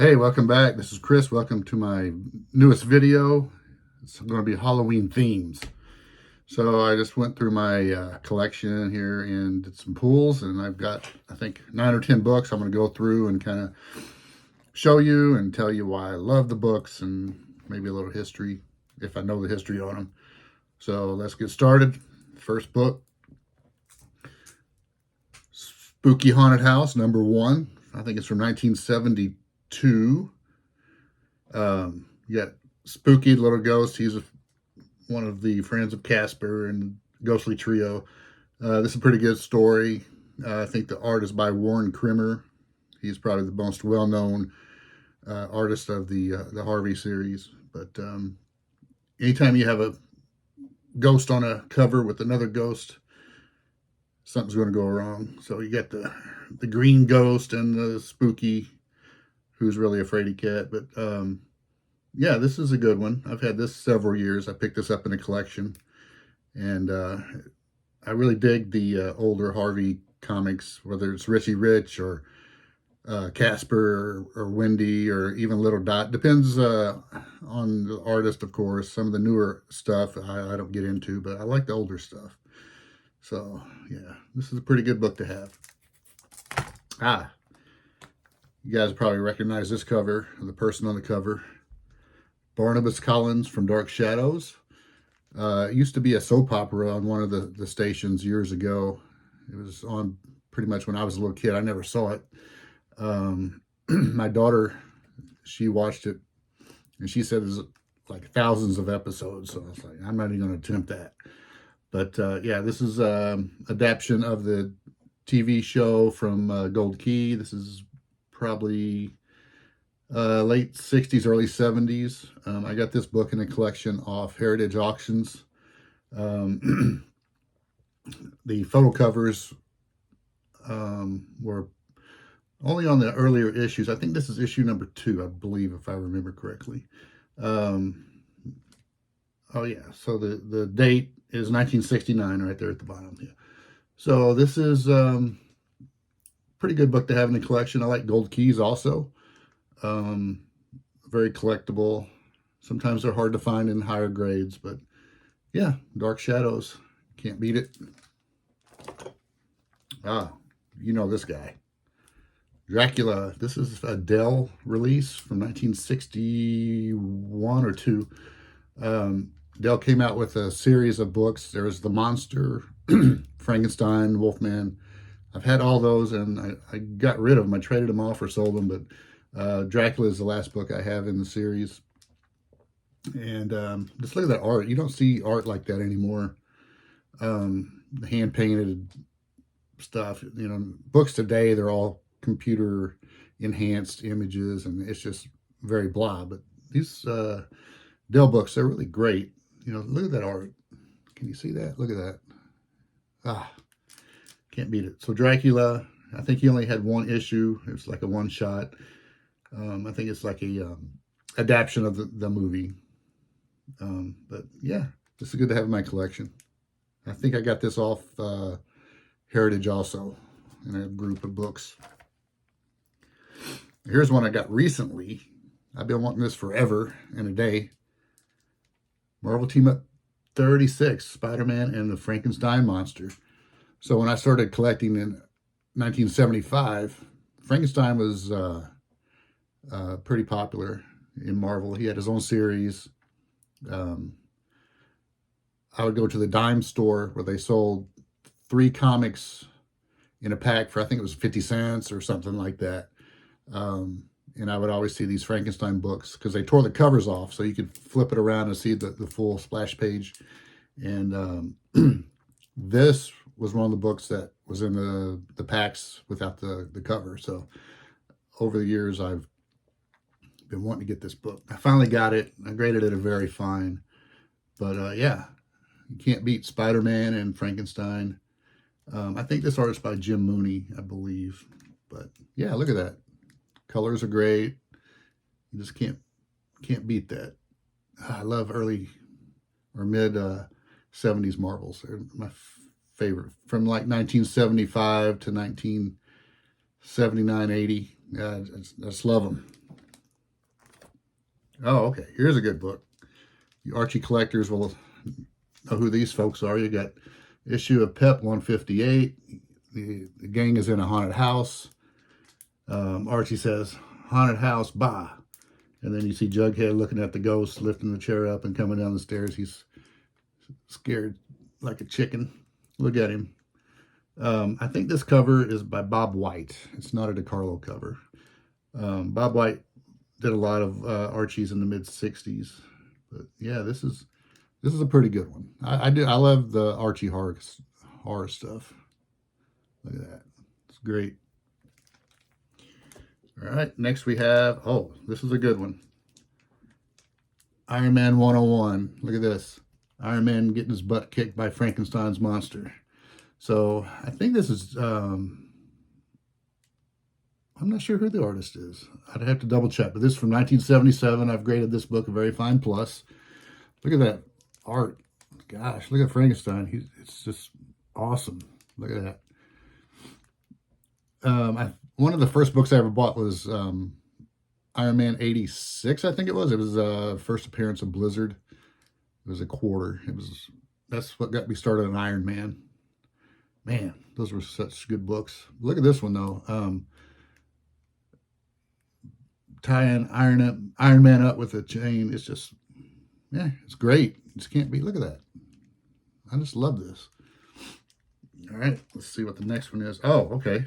Hey, welcome back. This is Chris. Welcome to my newest video. It's going to be Halloween themes. So I just went through my collection here and did some pulls, and I've got, I think, 9 or 10 books. I'm going to go through and kind of show you and tell you why I love the books and maybe a little history, if I know the history on them. So let's get started. First book, Spooky Haunted House, #1. I think it's from 1972. You got Spooky, the little ghost. He's one of the friends of Casper and Ghostly Trio. This is a pretty good story. I think the art is by Warren Krimmer. He's probably the most well-known artist of the Harvey series. But anytime you have a ghost on a cover with another ghost, something's going to go wrong. So you got the green ghost and the Spooky, who's really a fraidy cat. But yeah, this is a good one. I've had this several years. I picked this up in a collection, and I really dig the older Harvey comics, whether it's Richie Rich or Casper or Wendy or even Little Dot. Depends on the artist, of course. Some of the newer stuff I don't get into, but I like the older stuff. So yeah, this is a pretty good book to have. You guys probably recognize this cover, the person on the cover. Barnabas Collins from Dark Shadows. It used to be a soap opera on one of the stations years ago. It was on pretty much when I was a little kid. I never saw it. My daughter, she watched it, and she said there's like thousands of episodes. So I was like, I'm not even going to attempt that. But yeah, this is adaptation of the TV show from Gold Key. This is probably late 60s, early 70s. I got this book in a collection off Heritage Auctions. The photo covers were only on the earlier issues. I think this is issue number 2, I believe, if I remember correctly. Oh yeah, so the date is 1969 right there at the bottom. Yeah. So this is pretty good book to have in the collection. I like Gold Keys also. Very collectible. Sometimes they're hard to find in higher grades, but yeah, Dark Shadows. Can't beat it. You know this guy. Dracula. This is a Dell release from 1961 or 2. Dell came out with a series of books. There was The Monster, Frankenstein, Wolfman. I've had all those, and I got rid of them. I traded them off or sold them, but Dracula is the last book I have in the series. And just look at that art. You don't see art like that anymore. The hand-painted stuff. You know, books today, they're all computer-enhanced images, and it's just very blah. But these Dell books, they're really great. You know, look at that art. Can you see that? Look at that. Can't beat it. So Dracula, I think he only had 1 issue. It was like a one-shot. I think it's like a adaptation of the movie. But yeah, this is good to have in my collection. I think I got this off Heritage also in a group of books. Here's one I got recently. I've been wanting this forever and a day. Marvel Team Up 36, Spider-Man and the Frankenstein Monster. So when I started collecting in 1975, Frankenstein was pretty popular in Marvel. He had his own series. I would go to the dime store where they sold 3 comics in a pack for, I think it was 50 cents or something like that. And I would always see these Frankenstein books because they tore the covers off so you could flip it around and see the full splash page. And this was one of the books that was in the packs without the cover. So over the years, I've been wanting to get this book. I finally got it. I graded it a very fine. But yeah, you can't beat Spider-Man and Frankenstein. I think this art is by Jim Mooney, I believe. But yeah, look at that. Colors are great. You just can't beat that. I love early or mid 70s Marvels. They're my favorite. From like 1975 to 1979, 80. I just love them. Oh, okay. Here's a good book. You Archie collectors will know who these folks are. You got issue of Pep 158. The gang is in a haunted house. Archie says, haunted house, bah. And then you see Jughead looking at the ghost, lifting the chair up and coming down the stairs. He's scared like a chicken. Look at him. I think this cover is by Bob White. It's not a DeCarlo cover. Bob White did a lot of Archies in the mid-60s. But yeah, this is a pretty good one. I love the Archie horror stuff. Look at that. It's great. All right, next we have, oh, this is a good one. Iron Man 101. Look at this. Iron Man getting his butt kicked by Frankenstein's monster. So I think this is, I'm not sure who the artist is. I'd have to double check, but this is from 1977. I've graded this book a very fine plus. Look at that art. Gosh, look at Frankenstein. It's just awesome. Look at that. One of the first books I ever bought was Iron Man 86, I think it was. It was first appearance of Blizzard. It was a quarter. That's what got me started on Iron Man. Man, those were such good books. Look at this one though. Tying Iron Man up with a chain. It's just, yeah, it's great. You just can't beat. Look at that. I just love this. All right, let's see what the next one is. Oh, okay.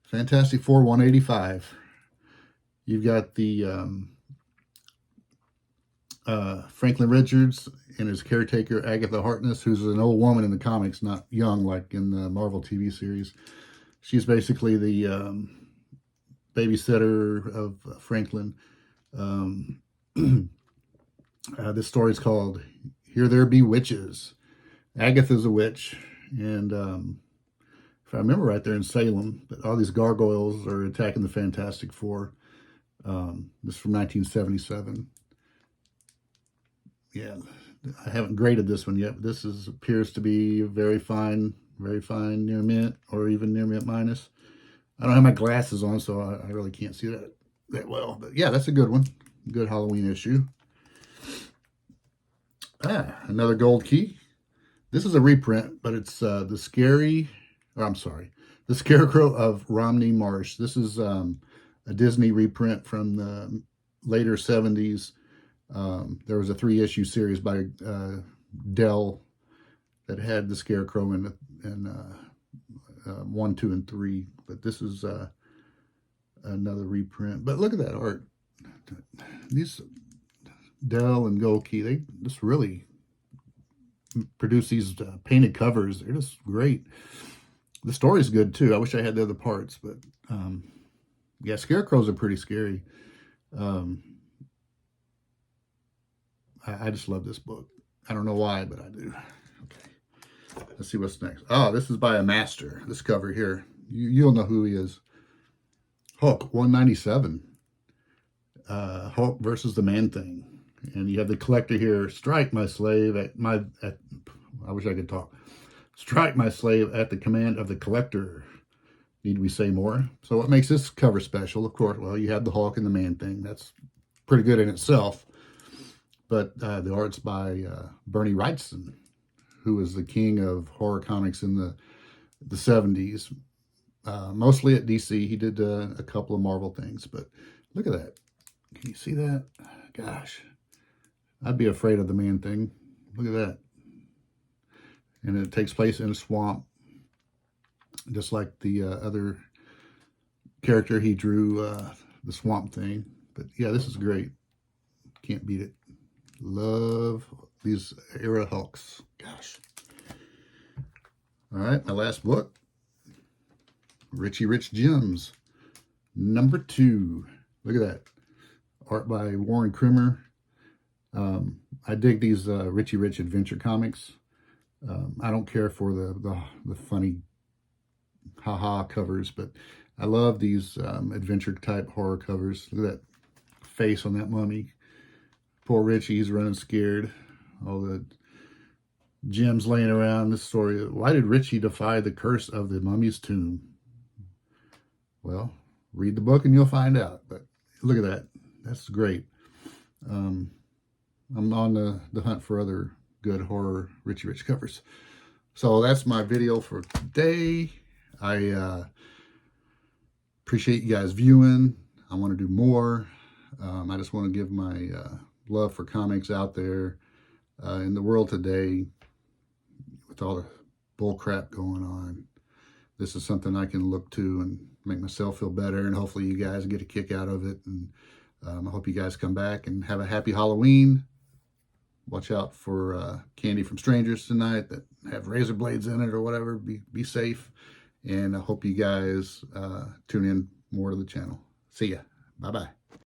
Fantastic Four 185. You've got the Franklin Richards and his caretaker, Agatha Harkness, who's an old woman in the comics, not young like in the Marvel TV series. She's basically the babysitter of Franklin. This story is called Here There Be Witches. Agatha's a witch, and if I remember right, they're in Salem, but all these gargoyles are attacking the Fantastic Four. This is from 1977. Yeah, I haven't graded this one yet, but this appears to be a very fine near mint, or even near mint minus. I don't have my glasses on, so I really can't see that well. But yeah, that's a good one. Good Halloween issue. Another Gold Key. This is a reprint, but it's the Scarecrow of Romney Marsh. This is a Disney reprint from the later 70s. There was a 3-issue series by Dell that had the Scarecrow in 1, 2, and 3. But this is another reprint. But look at that art. These Dell and Gold Key, they just really produce these painted covers. They're just great. The story's good too. I wish I had the other parts, but yeah, Scarecrows are pretty scary. I just love this book. I don't know why, but I do. Okay, let's see what's next. Oh, this is by a master. This cover here, you'll know who he is. Hulk 197. Hulk versus the Man-Thing. And you have the collector here. Strike my slave I wish I could talk. Strike my slave at the command of the collector. Need we say more? So what makes this cover special? Of course, well, you have the Hulk and the Man-Thing. That's pretty good in itself. But the art's by Bernie Wrightson, who was the king of horror comics in the 70s. Mostly at DC. He did a couple of Marvel things. But look at that. Can you see that? Gosh. I'd be afraid of the Man-Thing. Look at that. And it takes place in a swamp, just like the other character he drew, the Swamp Thing. But yeah, this is great. Can't beat it. Love these era Hulks. Gosh. All right, my last book. Richie Rich Gems, #2. Look at that. Art by Warren Krimmer. I dig these Richie Rich adventure comics. I don't care for the funny haha covers, but I love these adventure type horror covers. Look at that face on that mummy. Poor Richie, he's running scared. All the gems laying around. This story. Why did Richie defy the curse of the mummy's tomb? Well, read the book and you'll find out. But look at that. That's great. I'm on the hunt for other good horror Richie Rich covers. So that's my video for today. I appreciate you guys viewing. I want to do more. I just want to give my love for comics out there in the world today with all the bull crap going on. This is something I can look to and make myself feel better, and hopefully you guys get a kick out of it. And I hope you guys come back and have a happy Halloween. Watch out for candy from strangers tonight that have razor blades in it or whatever. Be safe. And I hope you guys tune in more to the channel. See ya. Bye-bye.